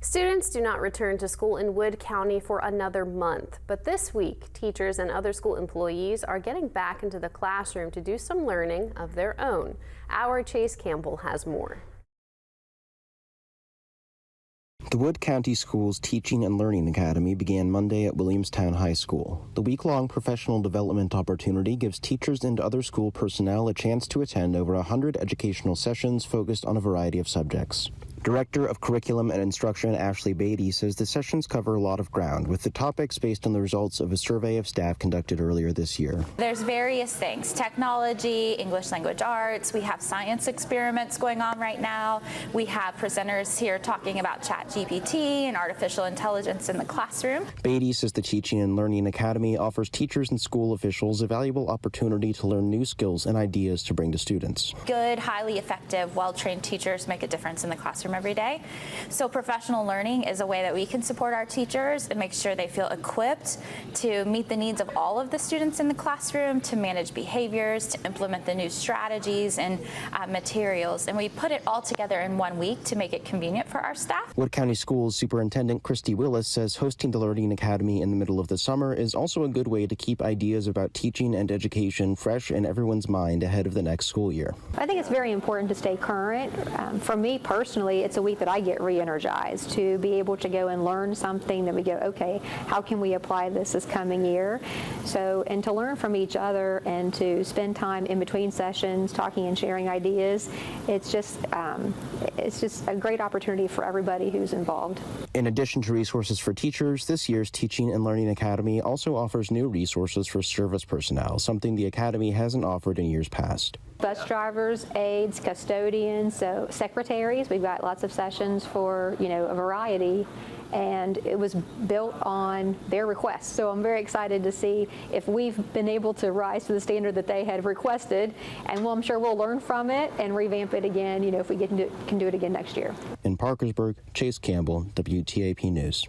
Students do not return to school in Wood County for another month, but this week, teachers and other school employees are getting back into the classroom to do some learning of their own. Our Chase Campbell has more. The Wood County Schools Teaching and Learning Academy began Monday at Williamstown High School. The week-long professional development opportunity gives teachers and other school personnel a chance to attend over 100 educational sessions focused on a variety of subjects. Director of Curriculum and Instruction Ashley Beatty says the sessions cover a lot of ground, with the topics based on the results of a survey of staff conducted earlier this year. There's various things: technology, English language arts, we have science experiments going on right now, we have presenters here talking about ChatGPT and artificial intelligence in the classroom. Beatty says the Teaching and Learning Academy offers teachers and school officials a valuable opportunity to learn new skills and ideas to bring to students. Good, highly effective, well-trained teachers make a difference in the classroom every day. So professional learning is a way that we can support our teachers and make sure they feel equipped to meet the needs of all of the students in the classroom, to manage behaviors, to implement the new strategies and materials. And we put it all together in 1 week to make it convenient for our staff. Wood County Schools Superintendent Christy Willis says hosting the Learning Academy in the middle of the summer is also a good way to keep ideas about teaching and education fresh in everyone's mind ahead of the next school year. I think it's very important to stay current. For me personally, it's a week that I get re-energized to be able to go and learn something that we go, okay, how can we apply this coming year? So, and to learn from each other and to spend time in between sessions talking and sharing ideas, it's just a great opportunity for everybody who's involved. In addition to resources for teachers, this year's Teaching and Learning Academy also offers new resources for service personnel, something the Academy hasn't offered in years past. Bus drivers, aides, custodians, so secretaries. We've got lots of sessions for, a variety, and it was built on their requests. So I'm very excited to see if we've been able to rise to the standard that they had requested, and I'm sure we'll learn from it and revamp it again, if we can do it again next year. In Parkersburg, Chase Campbell, WTAP News.